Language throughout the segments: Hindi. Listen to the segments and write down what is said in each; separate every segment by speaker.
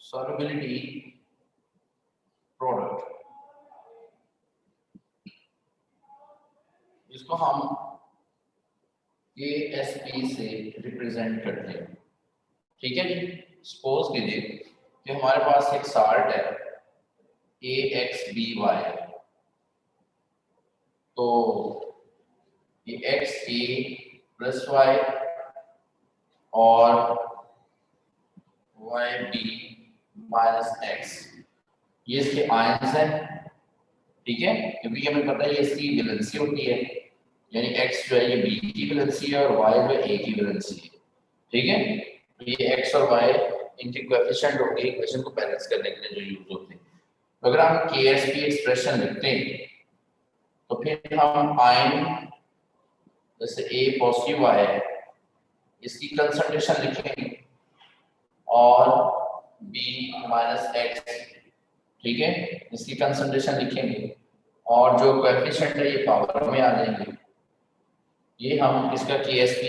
Speaker 1: solubility प्रोडक्ट, इसको हम ASP से रिप्रेजेंट करते हैं। ठीक है जी। सपोज कीजिए कि हमारे पास एक साल्ट है AXBY, तो ये XA प्लस Y और YB माइनस X, ये इसके आयंस हैं। ठीक है, क्योंकि हमें पता है ये इसकी वैलेंसी होती है, यानी X जो है ये B की वैलेंसी है और Y जो है A की वैलेंसी है। ठीक है, तो ये X और Y इनके कोएफिशिएंट होंगे इक्वेशन को बैलेंस करने के लिए जो यूज होते हैं। तो अगर हम KSP एक्सप्रेशन लिखते हैं तो फिर हम आयन जैसे A पॉजिटिव आया है इसकी कंसंट्रेशन लिखेंगे और B माइनस X, ठीक है, इसकी कंसंट्रेशन लिखेंगे और जो कोएफिशिएंट है ये पावर में आ जाएंगे। ये हम इसका KSP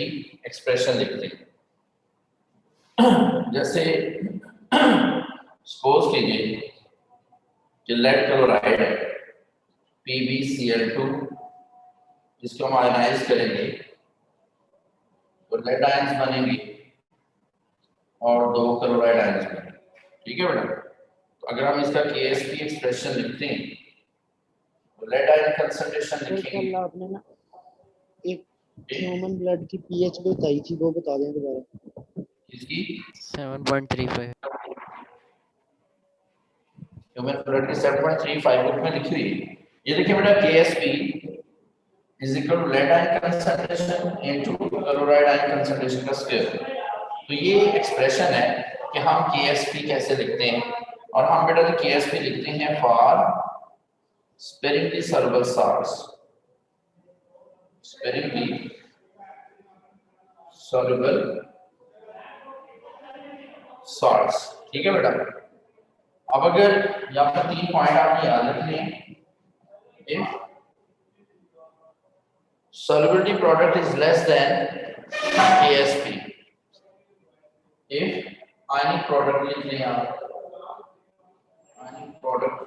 Speaker 1: एक्सप्रेशन लिखते हैं। जैसे सपोज कीजिए कि लेड क्लोराइड PbCl2, जिसको हम आयनाइज करेंगे तो लेड आयंस बनेंगे और 2 क्लोराइड आयंस बनेंगे। ठीक है बेटा, तो अगर हम इसका KSP एक्सप्रेशन लिखते हैं तो लेड आयन कंसंट्रेशन लिखेंगे।
Speaker 2: आपने ना एक ह्यूमन ब्लड की पीएच बताई थी, वो बता दें दोबारा।
Speaker 1: इसकी
Speaker 3: 7.35
Speaker 1: ह्यूमन ब्लड की 7.35 बुक में लिखी हुई है। ये देखिए बेटा, KSP is equal to lead ion concentration into chloride ion concentration का स्क्वायर। तो ये एक्सप्रेशन है कि हम KSP कैसे लिखते हैं, और हम बेटा जो KSP लिखते हैं for sparingly soluble salts, sparingly soluble salts। ठीक है बेटा, अब अगर यहाँ पर 3 पॉइंट आपने याद रखने हैं। If solubility product is less than KSP, if ionic product लिख लें आप, ionic product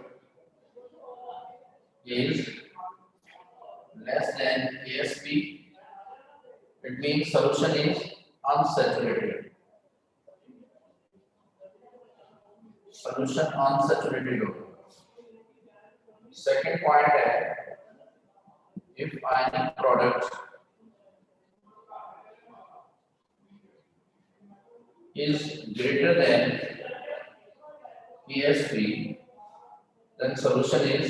Speaker 1: is less than KSP, it means solution is unsaturated, solution unsaturated होगा। Second point है, if ionic product is greater than KSP, then solution is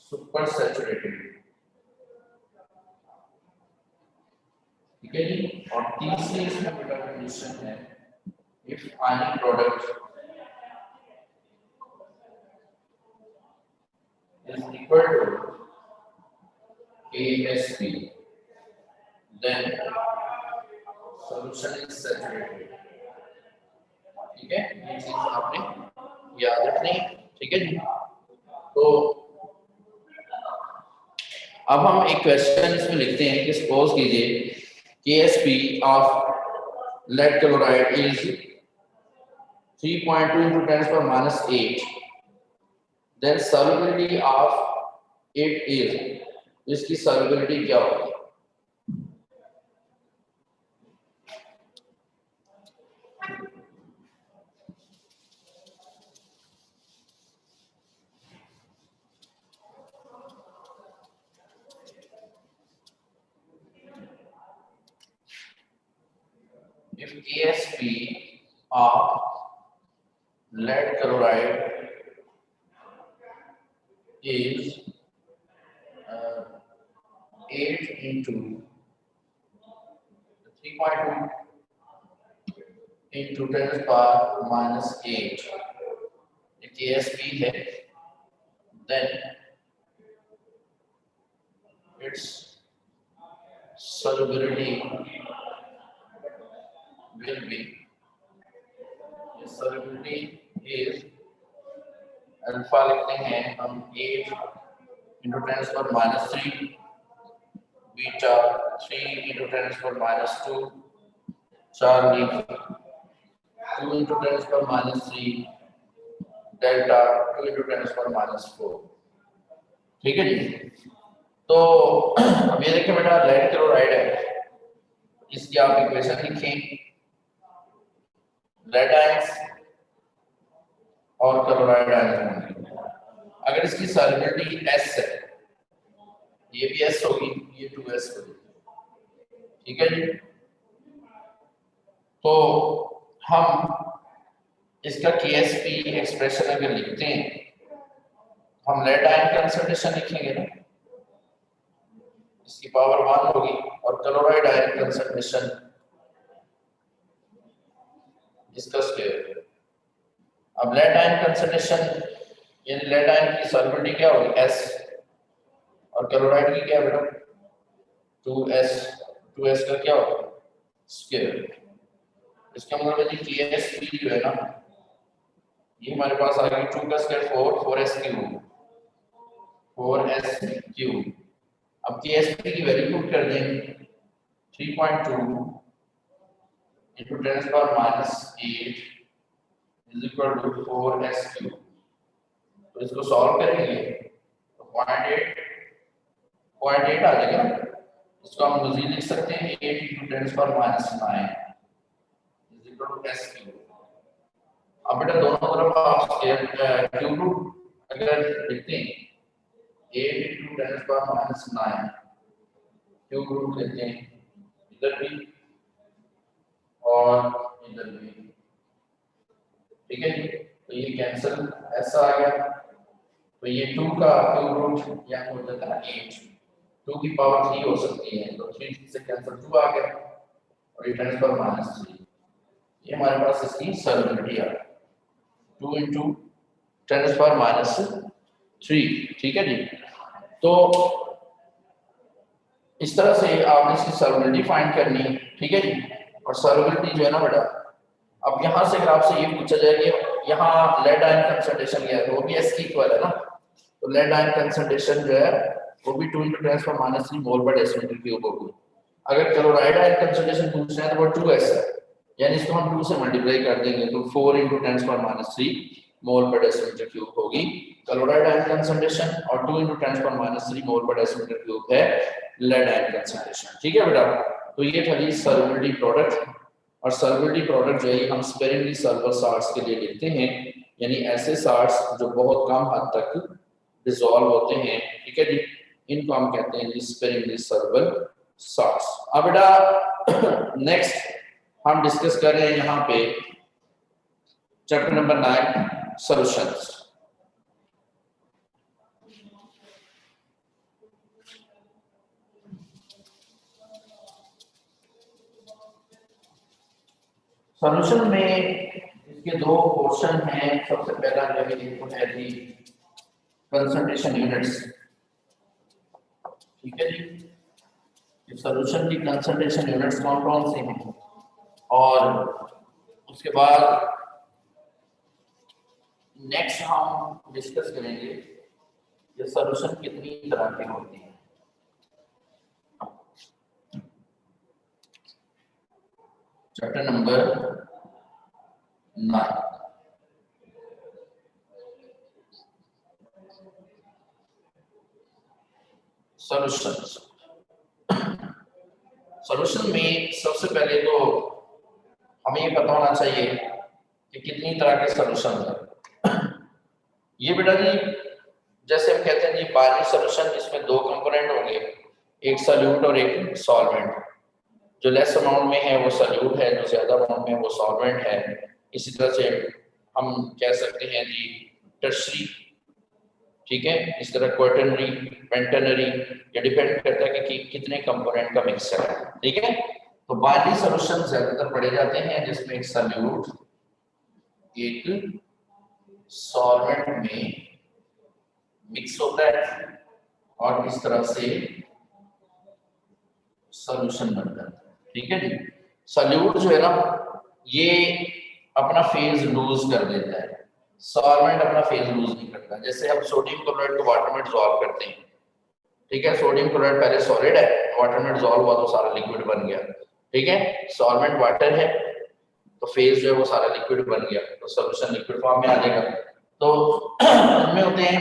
Speaker 1: supersaturated। ठीक है जी। और तीसरी इसमें बेटा कंडीशन है, if ionic product is equal to KSP, then solution is saturated। ठीक है, ये चीज आपने याद रखनी है। ठीक है जी। तो अब हम एक क्वेश्चन इसमें लिखते हैं कि सपोज कीजिए KSP of lead chloride is 3.2 into 10⁻⁸, then solubility of it is, इसकी solubility क्या होगी? If KSP of lead chloride is 8 into 3.2 into 10⁻⁸, ये KSP है, then its solubility will be, solubility is alpha लिखते हैं हम 8 into 10⁻�3, beta 3 into 10⁻², Charlie 2 into 10 to the power minus 3 delta 2 into 10 to the power minus 4। ठीक है जी। तो अब ये देखिए बेटा लेड क्लोराइड है, इसकी आप इक्वेशन लिखें, लेड आयंस और क्लोराइड आयंस होंगे। अगर इसकी सॉल्युबिलिटी S है, ये भी S होगी, ये 2S होगी। ठीक है जी। तो हम इसका KSP एक्सप्रेशन अगर लिखते हैं, हम लेड आयन कंसंट्रेशन लिखेंगे ना, इसकी पावर 1 होगी, और क्लोराइड आयन कंसंट्रेशन इसका स्क्वायर। अब लेड आयन कंसंट्रेशन यानी लेड आयन की सॉल्युबिलिटी क्या होगी S, और क्लोराइड की क्या बेटा 2S, 2S का क्या होगा स्क्वायर। इसका मतलब है कि KSP जो है ना, ये हमारे पास आ गया 2 का square 4, 4S cube, 4S cube. अब KSP की वैल्यू पुट कर देंगे 3.2 into 10 to the power minus 8 is equal to 4S cube. तो इसको सॉल्व करेंगे तो 0.8 आ जाएगा ना। इसको हम मजीद लिख सकते हैं 8 into 10 to the power minus 9 is equal to S cube. अब बेटा दोनों तरफ आप स्क्वायर क्यूब रूट अगर लिखते हैं 8 into 10 to the power minus 9 cube root लेते हैं इधर भी और इधर भी। ठीक है जी। तो ये कैंसिल ऐसा आ गया, तो ये 2 का क्यूब रूट यहाँ हो जाता है 8, 2 की पावर 3 हो सकती है, तो 3 से कैंसिल 2 आ गया और ये 10 to the power minus 3। ये हमारे पास इसकी सॉल्युबिलिटी आ गई 2 into 10 to the power minus 3। ठीक है जी। तो इस तरह से आपने इसकी सॉल्युबिलिटी फाइंड करनी। ठीक है जी। और सॉल्युबिलिटी जो है ना बेटा, अब यहाँ से अगर आपसे ये पूछा जाए कि यहाँ लेड आयन कंसंट्रेशन क्या है, तो वो भी S की इक्वल है ना, तो लेड आयन कंसंट्रेशन जो है वो भी 2 into 10 to the power minus 3 मोल पर डेसिमीटर क्यूब होगी। अगर क्लोराइड आयन कंसंट्रेशन पूछ रहे हैं तो वो 2S है, यानी इसको हम 2 से मल्टीप्लाई कर देंगे तो 4 into 10 to the power minus 3 मोल पर डेसिमीटर क्यूब होगी क्लोराइड आयन कंसंट्रेशन, और 2 into 10 to the power minus 3 मोल पर डेसिमीटर क्यूब है लेड आयन कंसंट्रेशन। ठीक है बेटा। तो ये था जी सॉल्युबिलिटी प्रोडक्ट, और सॉल्युबिलिटी प्रोडक्ट जो है हम स्पेरिंगली सॉल्वर साल्ट्स के लिए लिखते हैं, यानी ऐसे साल्ट्स जो बहुत कम हद तक डिसॉल्व होते हैं। ठीक है जी। इनको हम कहते हैं जी स्पेरिंगली सॉल्वर साल्ट्स। अब बेटा नेक्स्ट हम डिस्कस कर रहे हैं यहाँ पे चैप्टर नंबर 9 सॉल्यूशंस। सॉल्यूशन में इसके दो पोर्शन हैं। सबसे पहला जो है इनपुट है जी कंसंट्रेशन यूनिट्स। ठीक है जी। इस सॉल्यूशन की कंसंट्रेशन यूनिट्स कौन कौन से हैं, और उसके बाद नेक्स्ट हम डिस्कस करेंगे ये सॉल्यूशन कितनी तरह के होते हैं। Chapter number 9 solutions. सॉल्यूशन में सबसे पहले तो हमें ये पता होना चाहिए कि कितनी तरह के सॉल्यूशन हैं। ये बेटा जी जैसे हम कहते हैं जी बाइनरी सॉल्यूशन, इसमें दो कंपोनेंट होंगे, एक सॉल्यूट और एक सॉल्वेंट। जो लेस अमाउंट में है वो सॉल्यूट है, जो ज्यादा अमाउंट में है वो सॉल्वेंट है। इसी तरह से हम कह सकते हैं जी टर्शरी। ठीक है। इस तरह क्वाटरनरी, पेंटेनरी, ये डिपेंड करता है कि कितने कंपोनेंट का मिक्सचर है। ठीक है। तो बाइनरी सॉल्यूशन ज्यादातर पढ़े जाते हैं जिसमें एक सॉल्यूट एक सॉल्वेंट में मिक्स होता है और इस तरह से सॉल्यूशन बनता है। ठीक है जी। सॉल्यूट जो है ना ये अपना फेज लूज कर देता है, सॉल्वेंट अपना फेज लूज नहीं करता। जैसे हम सोडियम क्लोराइड को वाटर में डिसॉल्व करते हैं। ठीक है। सोडियम क्लोराइड पहले सॉलिड है, वाटर में डिसॉल्व हुआ तो सारा लिक्विड बन गया। ठीक है। सॉल्वेंट वाटर है तो फेज जो है वो सारा लिक्विड बन गया, तो सोल्यूशन लिक्विड फॉर्म में आ जाएगा। तो इनमें होते हैं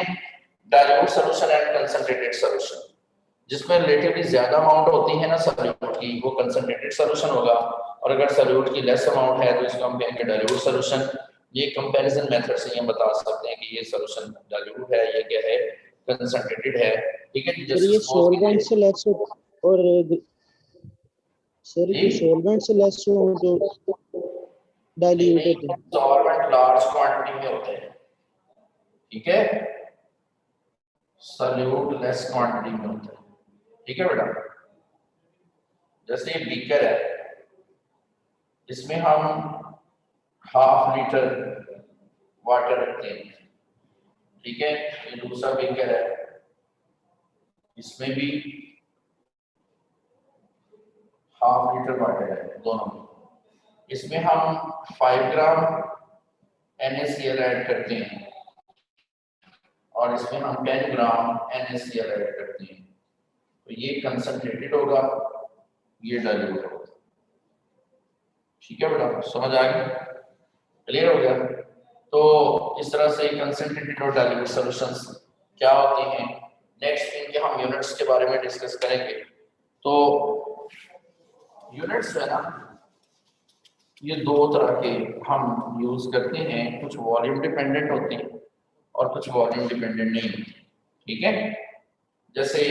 Speaker 1: dilute solution and concentrated solution. जिसमें रिलेटिवली ज्यादा अमाउंट होती है ना सोल्यूट की, वो कंसंट्रेटेड सोल्यूशन होगा, और अगर सोल्यूट की लेस अमाउंट है तो इसको हम कहेंगे डाइल्यूट सोल्यूशन। ये कंपैरिजन मेथड से हम बता सकते हैं कि ये सोल्यूशन डाइल्यूट है, ये क्या है, कंसंट्रेटेड है। ठीक है,
Speaker 2: सर ये सॉल्वेंट से लेस और सर ये सॉल्वेंट से लेस हो तो डाइल्यूट होते हैं।
Speaker 1: सॉल्वेंट लार्ज क्वांटिटी में होते हैं, ठीक है, सोल्यूट लेस क्वांटिटी में होता है। ठीक है बेटा, जैसे ये बीकर है, इसमें हम 1/2 लीटर वाटर रखते हैं, ठीक है। ये दूसरा बीकर है, इसमें भी 1/2 लीटर वाटर है, दोनों में। इसमें हम 5 ग्राम NaCl ऐड करते हैं और इसमें हम 10 ग्राम NaCl ऐड करते हैं, तो ये कंसंट्रेटेड होगा, ये डाइल्यूट होगा। ठीक है बेटा, समझ आ गई, क्लियर हो गया। तो इस तरह से कंसंट्रेटेड और डाइल्यूट सॉल्यूशंस क्या होते हैं, नेक्स्ट इनके हम यूनिट्स के बारे में डिस्कस करेंगे। तो यूनिट्स है ना, ये दो तरह के हम यूज करते हैं, कुछ वॉल्यूम डिपेंडेंट होते हैं और कुछ वॉल्यूम डिपेंडेंट नहीं होते, ठीक है। जैसे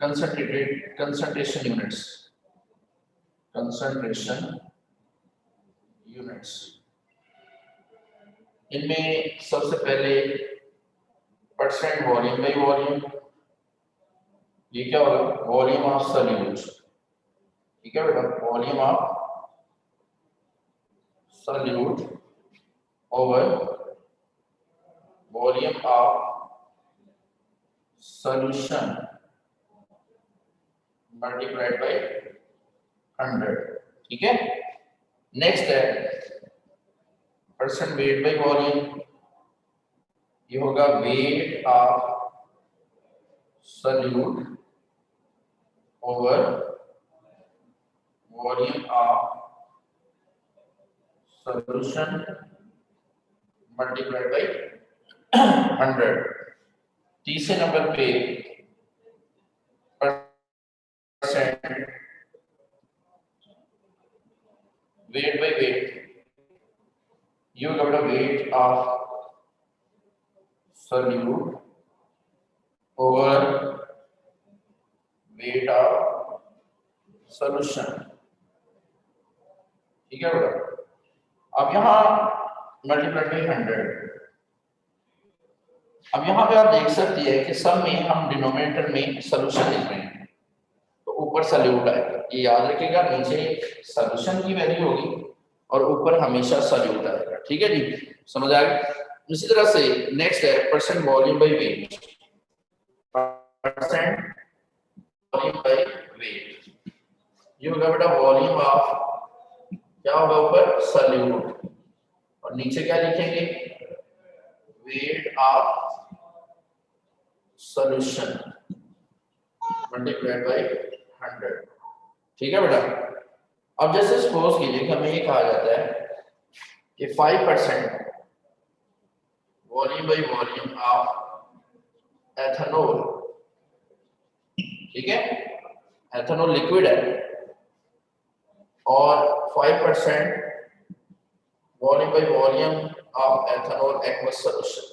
Speaker 1: कंसंट्रेशन यूनिट्स, इनमें सबसे पहले परसेंट वॉल्यूम बाई वॉल्यूम, ये क्या होगा, वॉल्यूम ऑफ सॉल्यूट। ठीक है बेटा, volume of solute over volume of solution multiplied by 100। ठीक है, नेक्स्ट है परसेंट वेट बाय वॉल्यूम, ये होगा wait of solute over volume of solution multiplied by 100। तीसरे नंबर पे परसेंट वेट बाय वेट, ये होगा बेटा wait of solute over weight of solution. ठीक है बेटा, अब यहाँ मल्टीप्लाइड बाय 100। अब यहाँ पे आप देख सकते हैं कि सब में हम डिनोमिनेटर में सॉल्यूशन लिख रहे हैं, तो ऊपर सॉल्यूट आएगा, ये याद रखिएगा, नीचे सॉल्यूशन की वैल्यू होगी और ऊपर हमेशा सॉल्यूट आएगा। ठीक है जी, समझ आ गया। इसी तरह से नेक्स्ट है percent volume by wait, percent volume by wait, ये होगा बेटा वॉल्यूम ऑफ, क्या होगा ऊपर सॉल्यूट और नीचे क्या लिखेंगे, weight of solution multiplied by 100। ठीक है बेटा, अब जैसे सपोज कीजिए कि हमें ये कहा जाता है कि 5% volume by volume of ethanol, ठीक है, एथेनॉल लिक्विड है, और 5% volume by volume of ethanol aqueous solution.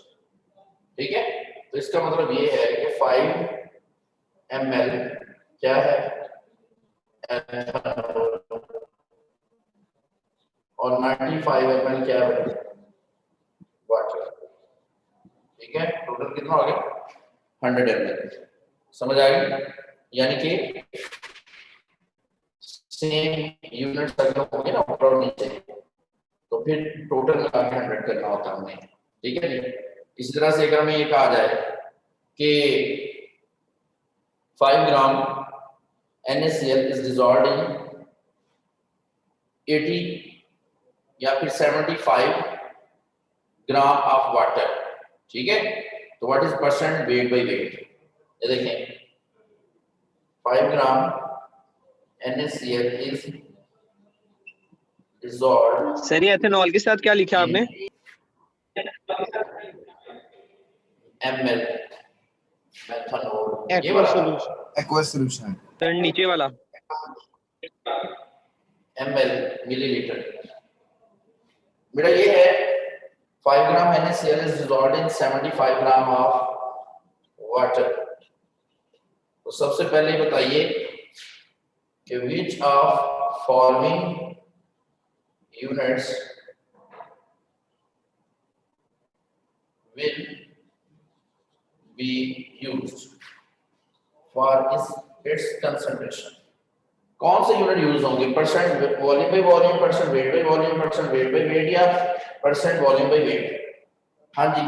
Speaker 1: ठीक है, तो इसका मतलब ये है कि 5 ml क्या है, एथेनॉल, और 95 ml क्या है, वाटर। ठीक है, टोटल कितना हो गया, 100 ml। समझ आ गई, यानी कि सेम यूनिट अगर होंगे ना ऊपर और नीचे, तो फिर टोटल मिला के 100 करना होता है हमें। ठीक है जी, इसी तरह से अगर हमें ये कहा जाए कि 5 ग्राम NaCl is dissolved in 80 या फिर 75 ग्राम ऑफ वाटर। ठीक है, तो what is percent weight by wait, ये देखें 5 ग्राम NaCl is dissolved
Speaker 4: सर ये एथेनॉल के साथ क्या लिखा आपने?
Speaker 1: ml methanol ये
Speaker 2: aqueous
Speaker 1: वाला
Speaker 2: solution.
Speaker 5: aqueous solution.
Speaker 4: सर नीचे वाला
Speaker 1: ml मिलीलीटर। बेटा ये है 5 ग्राम NaCl is dissolved in 75 gram of water। तो सबसे पहले बताइए कि which of following units will be used for its concentration। कौन से यूनिट यूज होंगे? Percent volume by volume, percent weight by volume, percent weight by wait या परसेंट वॉल्यूम बाय वेट? हाँ जी,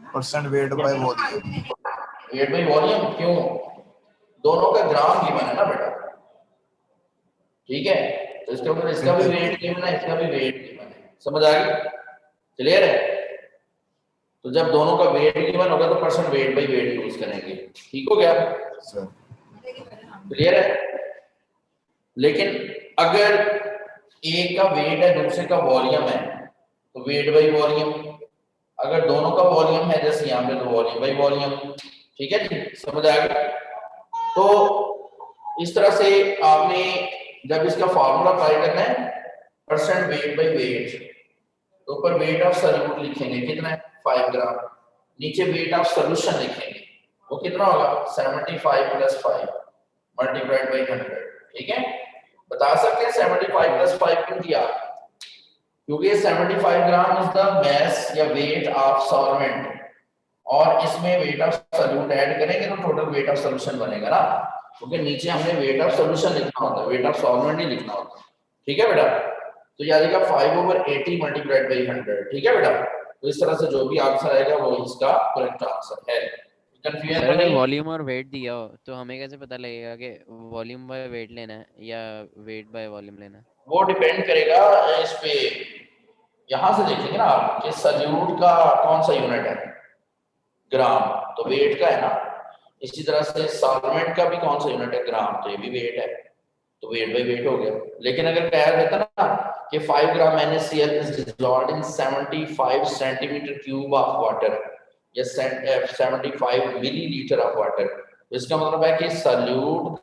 Speaker 5: Percent weight by volume.
Speaker 1: Wait by volume. क्यों? दोनों का ग्राम गिवन है ना बेटा, ठीक है? तो इसके ऊपर इसका भी वेट गिवन है, इसका भी वेट गिवन है। समझ आ गई? क्लियर है? तो जब दोनों का वेट गिवन होगा तो percent weight by weight use करेंगे। ठीक हो गया?
Speaker 5: Sir.
Speaker 1: क्लियर है? लेकिन अगर एक का वेट है दूसरे का वॉल्यूम है तो वेट बाय वॉल्यूम। अगर दोनों का वॉल्यूम है जैसे यहाँ पे तो वॉल्यूम बाय वॉल्यूम। ठीक है जी, समझ आ गया? तो इस तरह से आपने जब इसका फॉर्मूला अप्लाई करना है परसेंट वेट बाय वेट, तो ऊपर वेट ऑफ सॉल्यूट लिखेंगे कितना है 5 ग्राम, नीचे वेट ऑफ सॉल्यूशन लिखेंगे वो कितना होगा 75 + 5 मल्टीप्लाइड बाय 100। ठीक है? बता सकते हैं 75 + 5 क्यों दिया? क्योंकि 75 ग्राम इज द मास या वेट ऑफ सॉल्वेंट और इसमें वेट ऑफ सॉल्यूट ऐड करेंगे तो टोटल वेट ऑफ सॉल्यूशन बनेगा ना, क्योंकि नीचे हमने वेट ऑफ सॉल्यूशन लिखना होता है, वेट ऑफ सॉल्वेंट नहीं लिखना होता। ठीक है बेटा? तो ये आ जाएगा 5/80 मल्टीप्लाइड बाय 100। ठीक है बेटा? तो इस तरह से जो भी आंसर आएगा वो इसका करेक्ट आंसर है। कंफ्यूजन
Speaker 3: सर
Speaker 1: तो
Speaker 3: अगर
Speaker 1: नहीं?
Speaker 3: वॉल्यूम और वेट दिया हो तो हमें कैसे पता लगेगा कि वॉल्यूम बाय वेट लेना है या वेट बाय वॉल्यूम लेना है?
Speaker 1: वो डिपेंड करेगा इस पे, यहां से देखेंगे ना आप कि सॉल्यूट का कौन सा यूनिट है, ग्राम, तो वेट का है ना। इसी तरह से सॉल्वेंट का भी कौन सा यूनिट है, ग्राम, तो ये भी वेट है, तो वेट बाय वेट हो गया। लेकिन अगर कह देता ना कि 5 ग्राम NaCl is dissolved in 75 centimetre cube of water या 75 मिलीलीटर ऑफ वाटर, तो इसका मतलब है कि सॉल्यूट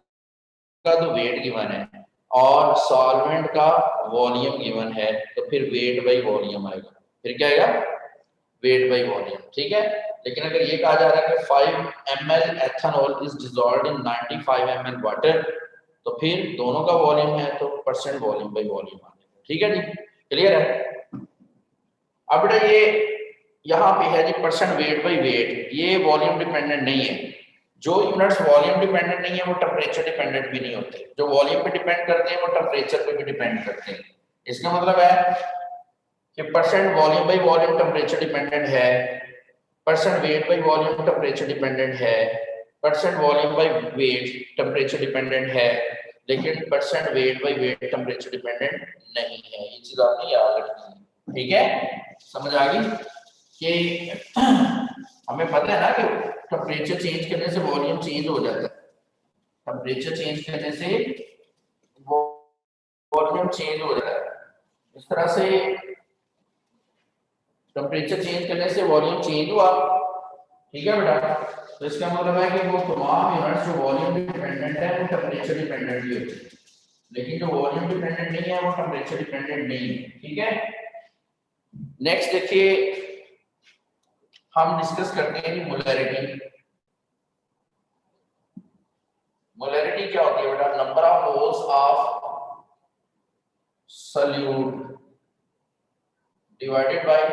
Speaker 1: का तो वेट गिवन है और सॉल्वेंट का वॉल्यूम गिवन है, तो फिर वेट बाय वॉल्यूम आएगा। फिर क्या आएगा? Wait by volume. ठीक है? लेकिन अगर ये कहा जा रहा है कि 5 ml ethanol is dissolved in 95 ml water, तो फिर दोनों का वॉल्यूम है तो परसेंट वॉल्यूम बाय वॉल्यूम आ जाएगा। ठीक है जी? क्लियर है? अब बेटा ये यहाँ पे है जी परसेंट वेट बाय वेट, ये वॉल्यूम डिपेंडेंट नहीं है। जो यूनिट्स वॉल्यूम डिपेंडेंट नहीं है वो टेम्परेचर डिपेंडेंट भी नहीं होते, जो वॉल्यूम पे डिपेंड करते हैं वो टेम्परेचर पे भी डिपेंड करते हैं। इसका मतलब है कि percent volume by volume temperature dependent है, percent weight by volume temperature dependent है, percent volume by weight temperature dependent है, लेकिन percent weight by weight temperature dependent नहीं है। ये चीज आपने याद रखनी है। ठीक है? समझ आ गई कि हमें पता है ना कि टेम्परेचर चेंज करने से वॉल्यूम चेंज हो जाता है, टेम्परेचर चेंज करने से वॉल्यूम चेंज हो जाता है। इस तरह से टेम्परेचर चेंज करने से वॉल्यूम चेंज हुआ। ठीक है बेटा? तो इसका मतलब है कि वो तमाम यूनिट्स जो वॉल्यूम डिपेंडेंट है वो टेम्परेचर डिपेंडेंट भी होते हैं, लेकिन जो वॉल्यूम डिपेंडेंट नहीं है वो टेम्परेचर डिपेंडेंट नहीं है। ठीक है? नेक्स्ट देखिए हम डिस्कस करते हैं कि मोलैरिटी। मोलैरिटी क्या होती है बेटा? Number of moles of solute divided by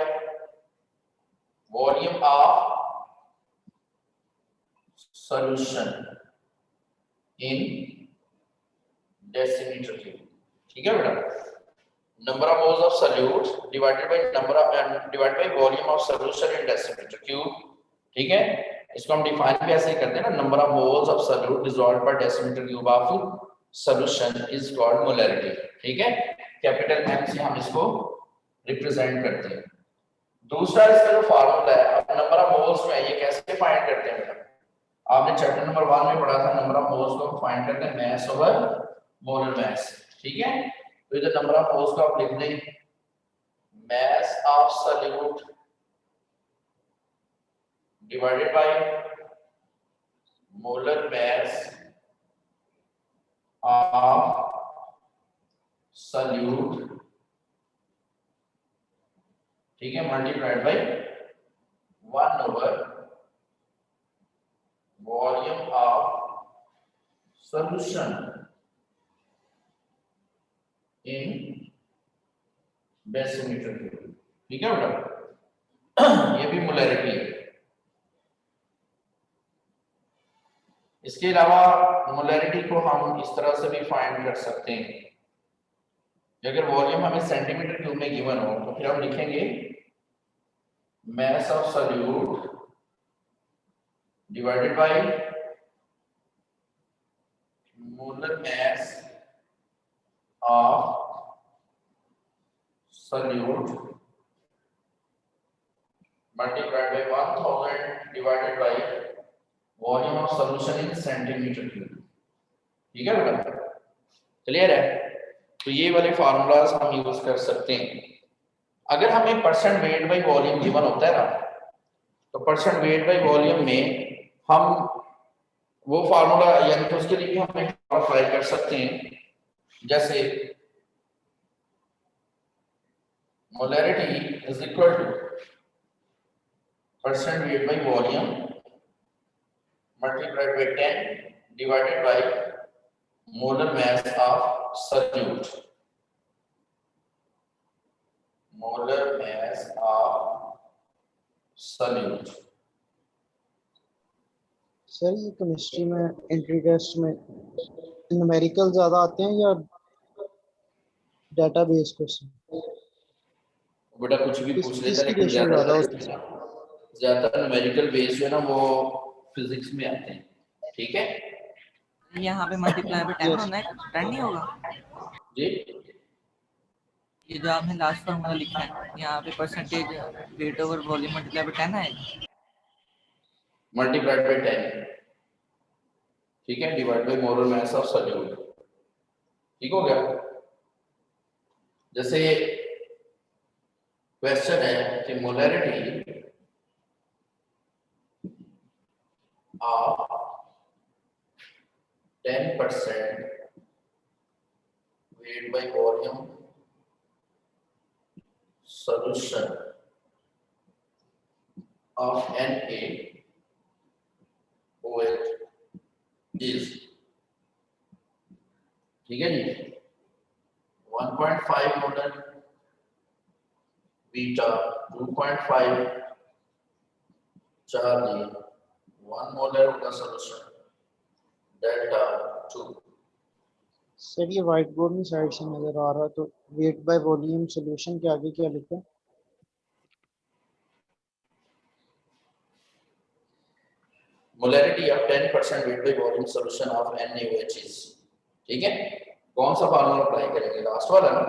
Speaker 1: volume of solution in decimetre cube. ठीक है बेटा? Number of moles of solute divided by volume of solution in decimetre cube. ठीक है? इसको हम डिफाइन भी ऐसे ही करते हैं ना, number of moles of solute dissolved per decimetre cube of solution is called molarity. ठीक है? कैपिटल M से हम इसको रिप्रेजेंट करते हैं। दूसरा इसका जो फार्मूला है, अब नंबर ऑफ मोल्स में ये कैसे फाइंड करते हैं बेटा? आपने चैप्टर नंबर 1 में पढ़ा था नंबर ऑफ मोल्स को फाइंड करते हैं मास ओवर मोलर मास, ठीक है। तो इधर नंबर ऑफ मोल्स को आप लिख दें mass of solute divided by molar mass of solute, ठीक है, multiplied by 1 over volume of solution in decimetre cube, ठीक है बेटा। ये भी मोलैरिटी है। इसके अलावा मोलैरिटी को हम इस तरह से भी फाइंड कर सकते हैं। अगर वॉल्यूम हमें सेंटीमीटर क्यूब में गिवन हो तो फिर हम लिखेंगे mass of solute divided by molar mass of solute multiplied by 1000 divided by volume of solution in centimeter cube, ठीक है बेटा, क्लियर है। तो ये वाले फार्मूलाज हम यूज कर सकते हैं। अगर हमें percent weight by volume given होता है ना, तो परसेंट वेट बाई वॉल्यूम में हम वो फार्मूला यानी तो उसके लिए भी हम अप्लाई कर सकते हैं। जैसे molarity is equal to percent weight by volume multiplied by 10 divided by molar mass of solute. Molar mass of solute.
Speaker 2: Sir ये केमिस्ट्री में एंट्री टेस्ट में न्यूमेरिकल ज्यादा आते हैं या डेटाबेस क्वेश्चन?
Speaker 1: बेटा कुछ भी पूछ लेता,
Speaker 2: किसकी
Speaker 1: लेकिन
Speaker 2: रेशियो ज्यादा होती है?
Speaker 1: ज्यादातर न्यूमेरिकल बेस जो है ना वो फिजिक्स में आते हैं, ठीक है।
Speaker 6: यहाँ पे मल्टीप्लाई पे 10 होना है, 10 नहीं होगा
Speaker 1: जी
Speaker 6: ये जो आपने लास्ट फॉर्मूला लिखा है यहाँ पे percentage weight over volume multiply पे 10 आएगा,
Speaker 1: मल्टीप्लाइड बाय 10, ठीक है, divide by molar mass of solute, ठीक हो गया। जैसे क्वेश्चन है कि molarity of 10% weight by volume solution of NaOH is, ठीक है जी, 1.5 मोलर बीटा, 2.5 चार्ली, 1 मोलर का सॉल्यूशन डेल्टा 2।
Speaker 2: सर ये व्हाइट बोर्ड में साइड से नजर आ रहा है, तो वेट बाय वॉल्यूम सॉल्यूशन के आगे क्या लिखा है?
Speaker 1: Molarity of 10% wait by volume solution of NaOH is, ठीक है। कौन सा फार्मूला अप्लाई करेंगे? लास्ट वाला ना।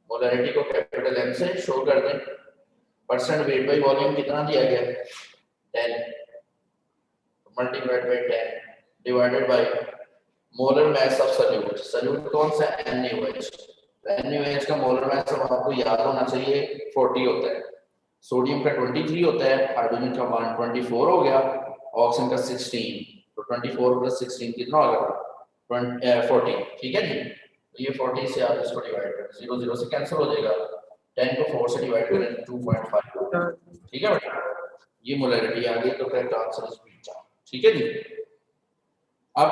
Speaker 1: मोलैरिटी को कैपिटल M से शो कर दें। परसेंट वेट बाय वॉल्यूम कितना दिया गया है? 10 multiplied by 10 divided by molar mass of solute. Solute कौन सा? NaOH। NaOH का मोलर मास आपको याद होना चाहिए 40 होता है। सोडियम का 23 होता है, हाइड्रोजन का 124 हो गया, ऑक्सीजन का 16, तो 24 प्लस 16 कितना होगा? 40, ठीक है जी। तो ये 40 से आप इसको डिवाइड करें, 0 0 से कैंसिल हो जाएगा, 10 को 4 से डिवाइड करें 2.5, ठीक है बेटा। ये मोलैरिटी आ गई, तो करेक्ट आंसर इज बीटा, ठीक है जी। अब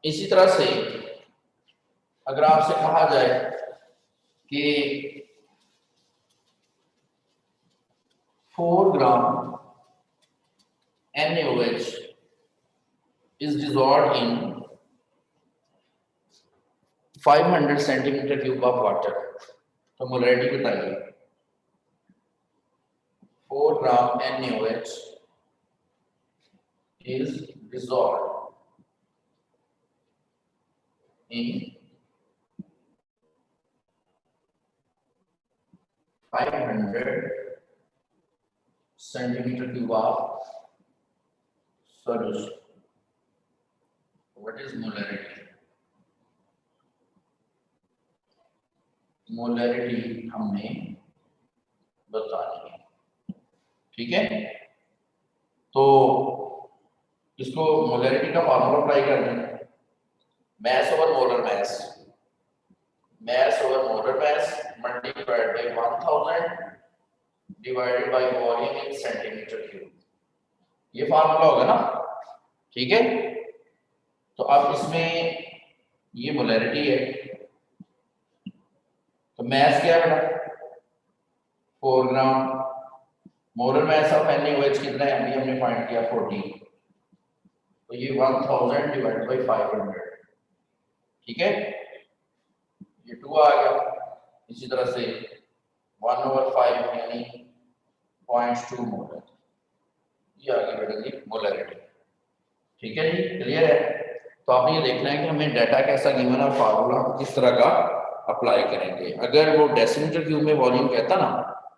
Speaker 1: इसी तरह से अगर आपसे कहा जाए कि 4 ग्राम NaOH is dissolved in 500 centimeter cube of water, तो मोलैरिटी बताइए। 4 ग्राम NaOH is dissolved in 500 centimeter cube of solution. What is molarity? Molarity हमने बतानी है, ठीक है। तो इसको मोलैरिटी का फार्मूला अप्लाई कर दें, mass over molar mass, mass over molar mass multiplied by 1000 divided by volume in centimeter cube, ये फार्मूला होगा ना, ठीक है। तो अब इसमें ये मोलैरिटी है, तो मैस क्या है बेटा 4 ग्राम, मोलर मैस ऑफ NaOH कितना है अभी हमने फाइंड किया 40, तो ये 1000 डिवाइडेड बाय 500, ठीक है, ये 2 आ गया। इसी तरह से 1/5 यानी 0.2 मोलर, ये आ गई बेटा जी मोलैरिटी, ठीक है जी, क्लियर है। तो आपने ये देखना है कि हमें डाटा कैसा गिवन है, फार्मूला किस तरह का अप्लाई करेंगे। अगर वो डेसीमीटर क्यूब में वॉल्यूम कहता ना,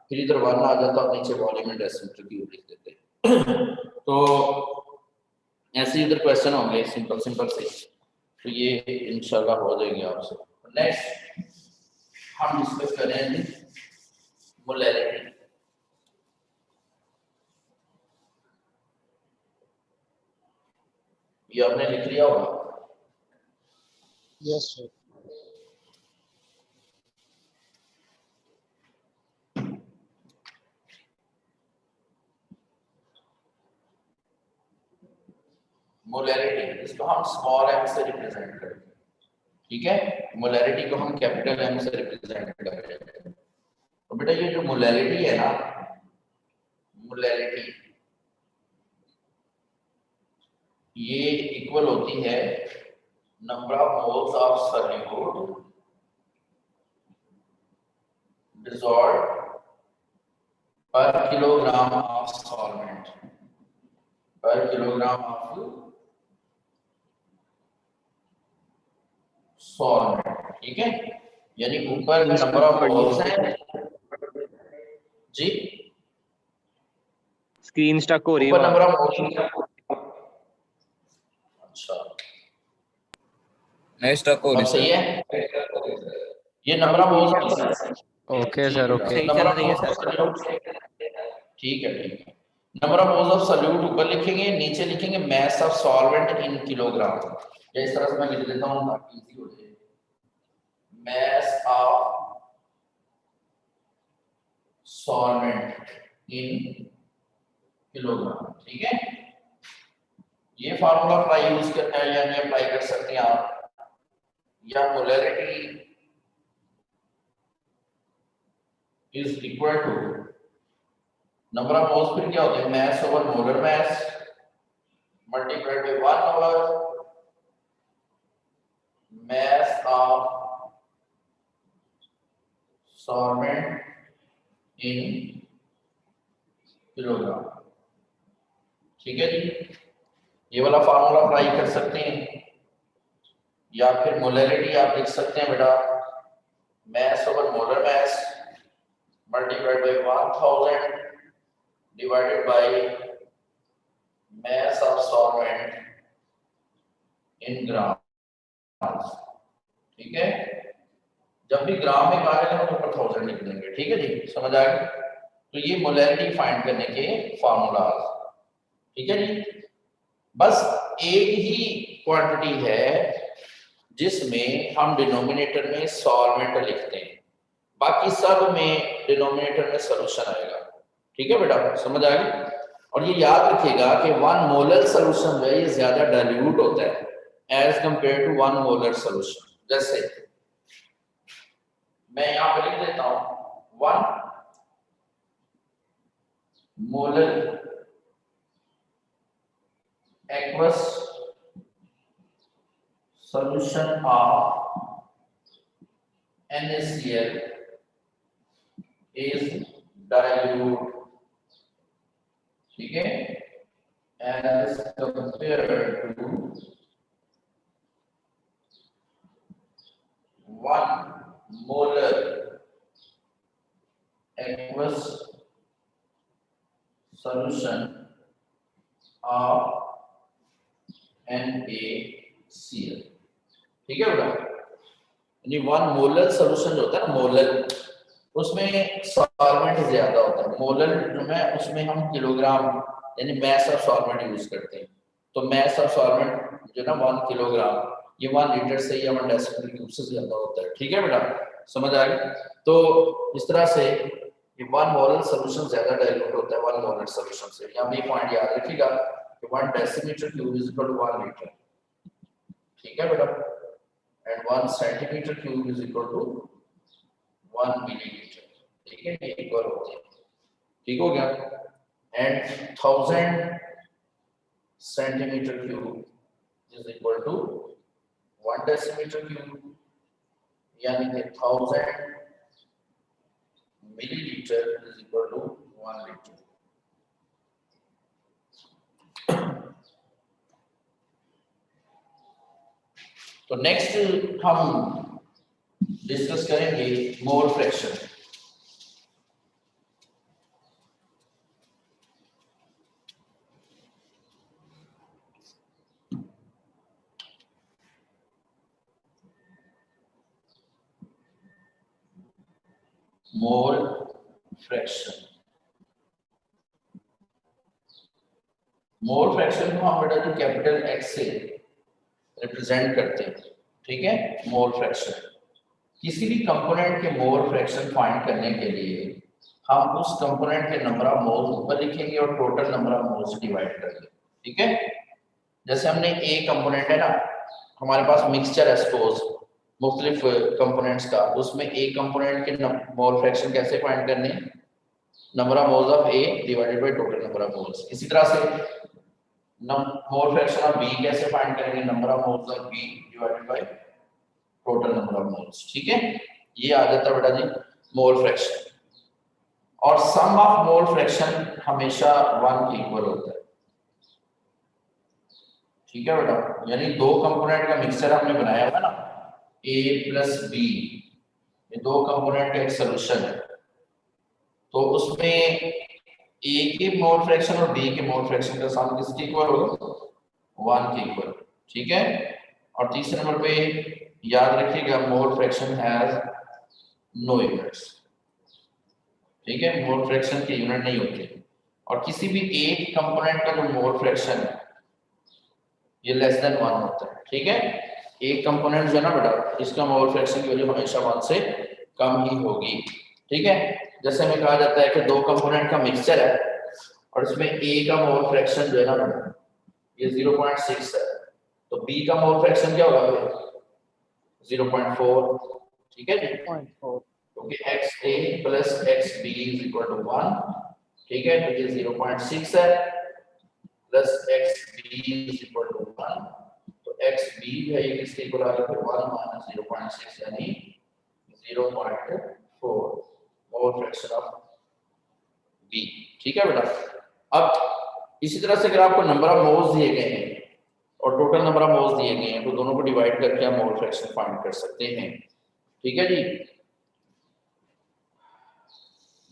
Speaker 1: फिर इधर 1 आ जाता और नीचे वॉल्यूम में डेसीमीटर क्यूब लिख देते तो ऐसे इधर क्वेश्चन होंगे सिंपल सिंपल से, तो ये इंशाल्लाह हो जाएंगे आपसे। नेक्स्ट हम डिस्कस करेंगे मोलैरिटी। ये आपने लिख लिया होगा,
Speaker 2: Yes, sir.
Speaker 1: मोलैरिटी इसको हम स्मॉल m से रिप्रेजेंट करेंगे, ठीक है, मोलैरिटी को हम कैपिटल M से रिप्रेजेंट करेंगे। तो बेटा ये जो मोलैरिटी है ना, मोलैरिटी ये इक्वल होती है number of moles of solute dissolved पर किलोग्राम ऑफ सॉल्वेंट, पर किलोग्राम ऑफ सॉल्वेंट, ठीक है। यानी ऊपर नंबर ऑफ मोल्स हैं जी,
Speaker 4: स्क्रीन स्टक हो रही
Speaker 1: ऊपर
Speaker 4: है।
Speaker 1: नंबर ऑफ मोल्स, अच्छा
Speaker 5: नहीं स्टक हो
Speaker 1: अब
Speaker 5: रही
Speaker 1: सही
Speaker 5: सर।
Speaker 1: है, ये number of moles
Speaker 3: okay sir, okay.
Speaker 6: सही चल रही है सर।
Speaker 1: ठीक है, ठीक है। Number of moles of solute ऊपर लिखेंगे, नीचे लिखेंगे mess of solvent in kilogram, या इस तरह से मैं लिख देता हूं ताकि इजी हो जाए, mess of solvent in kilogram, ठीक है। ये फार्मूला अप्लाई यूज करना है या नहीं अप्लाई कर सकते हैं आप, या molarity is equal to number of moles, फिर क्या होता है mass over molar mass multiplied by 1 over mass of solvent in kilogram, ठीक है जी। ये वाला फार्मूला अप्लाई कर सकते हैं, या फिर मोलैरिटी आप लिख सकते हैं बेटा mass over molar mass multiplied by 1000 divided by mass of solvent in grams, ठीक है। जब भी ग्राम में कहा जाए तो ऊपर 1000 लिख देंगे, ठीक है जी, समझ आ गई। तो ये मोलैरिटी फाइंड करने के फार्मूलाज, ठीक है जी। बस एक ही क्वांटिटी है जिसमें हम डिनोमिनेटर में सॉल्वेंट लिखते हैं, बाकी सब में डिनोमिनेटर में सॉल्यूशन आएगा, ठीक है बेटा, समझ आ गई। और ये याद रखिएगा कि 1 मोलर सॉल्यूशन जो है ये ज्यादा डाइल्यूट होता है as compare to 1 molar solution. जैसे मैं यहां पर लिख देता हूं 1 molar aqueous solution of NaCl is dilute, ठीक है, as compared to 1 molar aqueous solution of NaCl। ठीक है बेटा, यानी 1 मोलर सोल्यूशन जो होता है ना, मोलर, उसमें सॉल्वेंट ज्यादा होता है। मोलर में उसमें हम किलोग्राम यानी मैस ऑफ सॉल्वेंट यूज करते हैं। तो मैस ऑफ सॉल्वेंट जो ना 1 किलोग्राम, ये 1 लीटर से या 1 डेसिमीटर क्यूब से ज्यादा होता है। ठीक है बेटा, समझ आ गई? तो इस तरह से ये 1 मोलर सोल्यूशन ज्यादा डाइल्यूट होता है 1 मोलर सोल्यूशन से। यहाँ पे पॉइंट याद रखिएगा कि 1 decimetre cube is equal to 1 litre. ठीक है बेटा, and 1 centimetre cube is equal to 1 millilitre. ठीक है, ये इक्वल होते हैं। ठीक हो गया? And 1000 centimetre cube is equal to 1 decimetre cube, यानी कि 1000 millilitre is equal to 1 litre. तो नेक्स्ट हम डिस्कस करेंगे mole fraction. Mole fraction, mole fraction को हम बेटा जो कैपिटल एक्स से रिप्रेजेंट करते हैं। ठीक है, मोल फ्रैक्शन, किसी भी कंपोनेंट के मोल फ्रैक्शन फाइंड करने के लिए हम उस कंपोनेंट के नंबर ऑफ मोल्स ऊपर लिखेंगे और total number of moles divide करेंगे। ठीक है, जैसे हमने ए कंपोनेंट है ना, हमारे पास मिक्सचर है सपोज मुख्तलिफ कंपोनेंट्स का, उसमें ए कंपोनेंट के मोल फ्रैक्शन कैसे फाइंड करने, number of moles of A divided by total number of moles. इसी तरह से मोल फ्रैक्शन ऑफ बी कैसे फाइंड करेंगे, number of moles of B divided by total number of moles. ठीक है, ये आ जाता है बेटा जी मोल फ्रैक्शन। और सम ऑफ मोल फ्रैक्शन हमेशा 1 के इक्वल होता है। ठीक है बेटा, यानी दो कंपोनेंट का मिक्सचर हमने बनाया हुआ है ना, a प्लस बी, ये दो कंपोनेंट का एक सोल्यूशन है, तो उसमें a के मोल फ्रैक्शन और b के मोल फ्रैक्शन का सम किसके इक्वल होगा, 1 के इक्वल। ठीक है, और तीसरे नंबर पे याद रखिएगा mole fraction has no units. ठीक है, मोल फ्रैक्शन के यूनिट नहीं होते, और किसी भी एक कंपोनेंट का जो मोल फ्रैक्शन है ये लेस देन 1 होता है। ठीक है, एक कंपोनेंट जो है ना बेटा, इसका मोल फ्रैक्शन की वैल्यू हमेशा 1 से कम ही होगी। ठीक है, जैसे हमें कहा जाता है कि दो कंपोनेंट का मिक्सचर है और इसमें ए का मोल फ्रैक्शन जो है ना बेटा ये 0.6 है, तो बी का मोल फ्रैक्शन क्या होगा, 0.4। ठीक है जी,
Speaker 2: 0.4।
Speaker 1: क्योंकि XA plus XB is equal to 1। ठीक है, तो ये 0.6 है plus XB is equal to 1, तो XB है ये किसके इक्वल आ जाएगा, 1 माइनस 0.6 यानी 0.4 मोल फ्रैक्शन ऑफ B। ठीक है बेटा, अब इसी तरह से अगर आपको नंबर ऑफ मोल्स दिए गए हैं और टोटल नंबर ऑफ मोल्स दिए गए हैं, तो दोनों को डिवाइड करके आप मोल फ्रैक्शन फाइंड कर सकते हैं। ठीक है जी,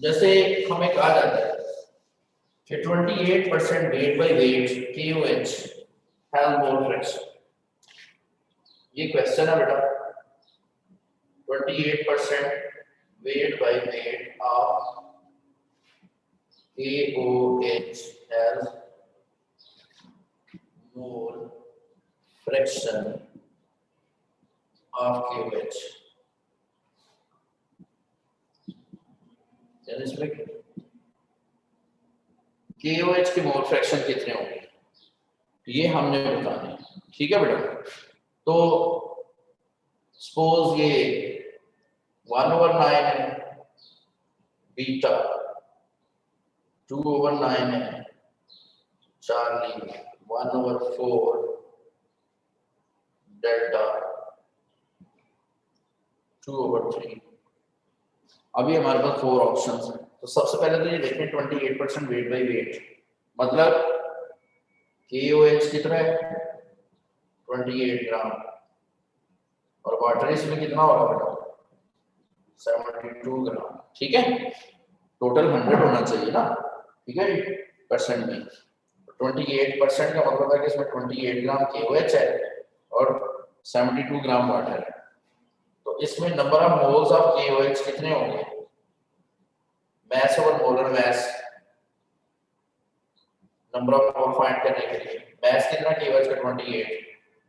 Speaker 1: जैसे हमें कहा जाता है कि 28% weight by weight KOH has mole fraction। ये क्वेश्चन है बेटा, 28% weight by weight of KOH has mole fraction of KOH। यानी इसमें KOH के मोल फ्रैक्शन कितने होंगे ये हमने बताना है। ठीक है बेटा, तो सपोज ये 1/9 है, बीटा 2/9 है, चार्ली 1/4, डेल्टा 2/3। अभी हमारे पास 4 ऑप्शंस हैं, तो सबसे पहले तो ये देखें 28% वेट बाई वेट, मतलब KOH कितना है 28 ग्राम, और वाटर इसमें कितना होगा बेटा 72 ग्राम। ठीक है, टोटल 100 होना चाहिए ना। ठीक है, परसेंट में 28% का मतलब है कि इसमें 28 ग्राम KOH है और 72 ग्राम वाटर है। तो इसमें number of moles of KOH कितने होंगे? Mass over molar mass, number of mole find करने के लिए मैस कितना KOH का 28,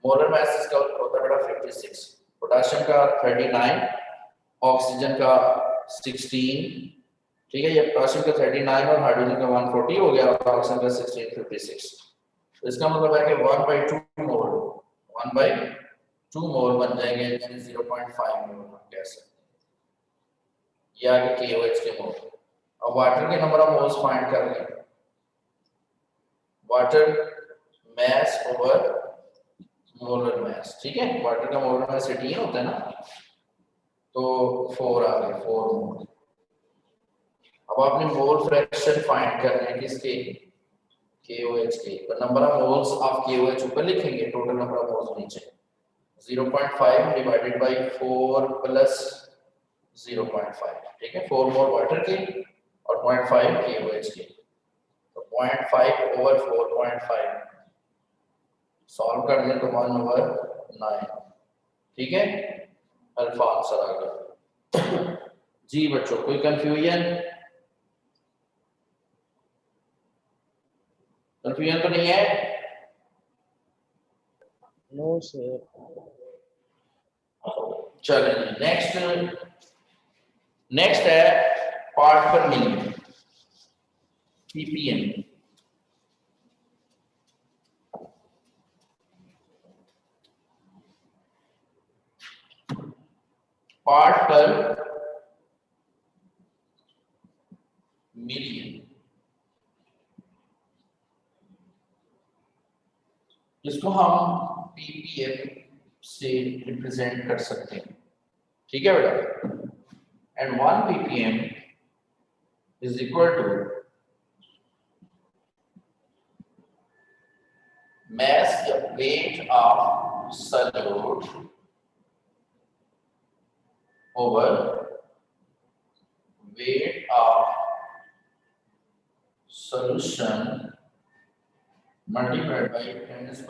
Speaker 1: मोलर मैस इसका होता है बेटा 56, पोटेशियम का 39, ऑक्सीजन का 16, ठीक है, ये पोटेशियम का 39 और हाइड्रोजन का 140 हो गया और ऑक्सीजन का 16, 56। तो इसका मतलब है कि 1/2 मोल 1/2 मोल बन जाएंगे, यानी 0.5 मोल हम कह सकते हैं, या कि KOH के मोल। अब वाटर के नंबर ऑफ मोल्स फाइंड कर लें, water mass over molar mass, ठीक है, वाटर का मोलर मैस 18 होता है ना, तो 4 आ गए, 4 मोल। अब आपने मोल फ्रैक्शन फाइंड करना है किसके? KOH के। तो number of moles of KOH ऊपर लिखेंगे, टोटल नंबर ऑफ मोल्स नीचे, 0.5 डिवाइडेड बाय 4 प्लस 0.5, ठीक है, 4 मोल वाटर के और 0.5 KOH के, तो 0.5 ओवर 4.5 सॉल्व कर दें तो 1/9, ठीक है, अल्फा आंसर आ गया। जी बच्चों, कोई कंफ्यूजन? कंफ्यूजन तो नहीं है?
Speaker 2: No sir.
Speaker 1: चलिए नेक्स्ट है part per million, ppm। Part per million, जिसको हम ppm से रिप्रेजेंट कर सकते हैं, ठीक है बेटा। And 1 ppm is equal to mass या weight of solute over weight of solution multiplied by 10⁻⁶,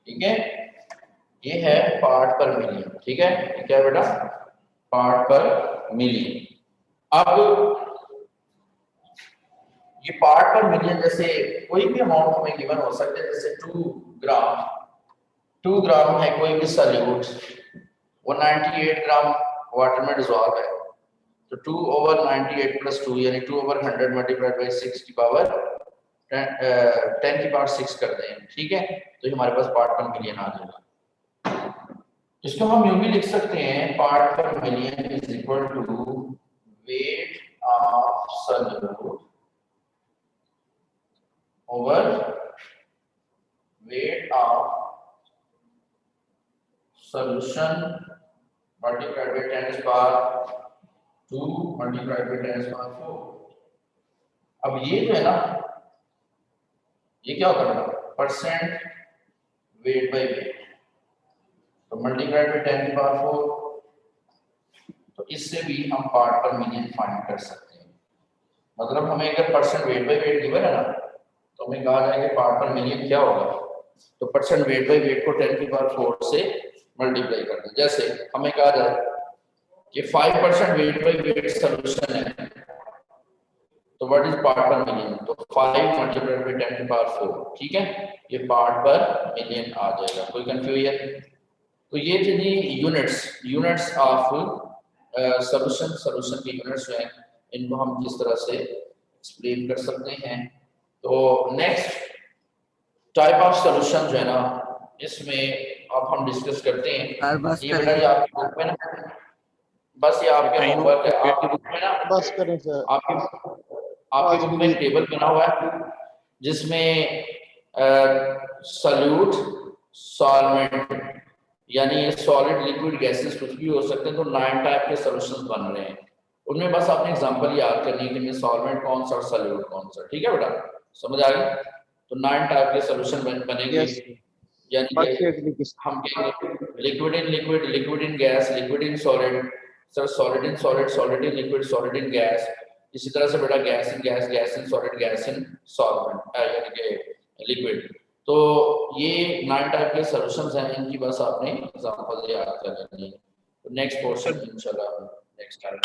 Speaker 1: ठीक है, ये है पार्ट पर मिलियन, ठीक है, ये क्या है बेटा? Part per million. अब ये पार्ट पर मिलियन, जैसे कोई भी अमाउंट हमें गिवन हो सकता है, जैसे 2 ग्राम है कोई भी सॉल्यूट, वो 98 ग्राम वाटर में डिसॉल्व है, तो 2/98 + 2 यानी 2/100 मल्टीप्लाइड बाय 6 की पावर 10⁻⁶ कर दें, ठीक है, तो हमारे पास पार्ट पर मिलियन आ जाएगा। इसको हम यूं भी लिख सकते हैं, part per million is equal to weight of solute over weight of solution multiplied by 10⁻² multiplied by 10⁻⁴। अब ये जो है ना, ये क्या होता है? परसेंट वेट बाय वेट, तो मल्टीप्लाइड बाय 10⁻⁴, तो इससे भी हम पार्ट पर मिलियन फाइंड कर सकते हैं। मतलब हमें अगर percent weight by wait given है ना, तो हमें कहा जाएगा पार्ट पर मिलियन क्या होगा, तो परसेंट वेट बाय वेट को 10⁻⁴ से मल्टीप्लाई कर दें। जैसे हमें कहा जाए कि 5% वेट बाय वेट सॉल्यूशन है, तो what is part per million, तो 5 मल्टीप्लाइड बाय 10⁻⁴, ठीक है, ये पार्ट पर मिलियन आ जाएगा। कोई कंफ्यूजन? तो ये थे जी यूनिट्स ऑफ सॉल्यूशन के यूनिट्स हैं, इनको हम किस तरह से एक्सप्लेन कर सकते हैं। तो नेक्स्ट टाइप ऑफ सॉल्यूशन जो है ना, इसमें अब हम डिस्कस करते हैं।
Speaker 6: बस
Speaker 1: ये बेटा, ये आपकी बुक में ना, बस ये आपके होमवर्क है, आपकी बुक में ना,
Speaker 2: बस करें सर।
Speaker 1: आपकी बुक में टेबल बना हुआ है जिसमें सॉल्यूट, सॉल्वेंट, यानी ये सॉलिड, लिक्विड, गैसेस कुछ भी हो सकते हैं, तो 9 टाइप के सॉल्यूशंस बन रहे हैं। उनमें बस आपने एग्जांपल याद करनी है कि सॉल्वेंट कौन सा और सॉल्यूट कौन सा, ठीक है बेटा, समझ आ गई? तो 9 टाइप के सॉल्यूशन बनेंगे, यानी कि हम कहेंगे liquid in liquid, liquid in gas, liquid in solid, sir solid in solid, solid in liquid, solid in gas, इसी तरह से बेटा gas in gas, gas in solid, gas in solvent यानी कि लिक्विड। तो ये 9 टाइप के सॉल्यूशंस हैं, इनकी बस आपने एग्जांपल याद कर लेनी है। तो नेक्स्ट पोर्शन इंशाल्लाह नेक्स्ट टाइम,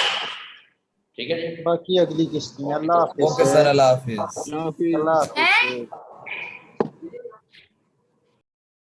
Speaker 1: ठीक है जी।
Speaker 2: बाकी अगली किस्त में। अल्लाह हाफिज
Speaker 5: ओके सर, अल्लाह हाफिज।
Speaker 2: अल्लाह हाफिज।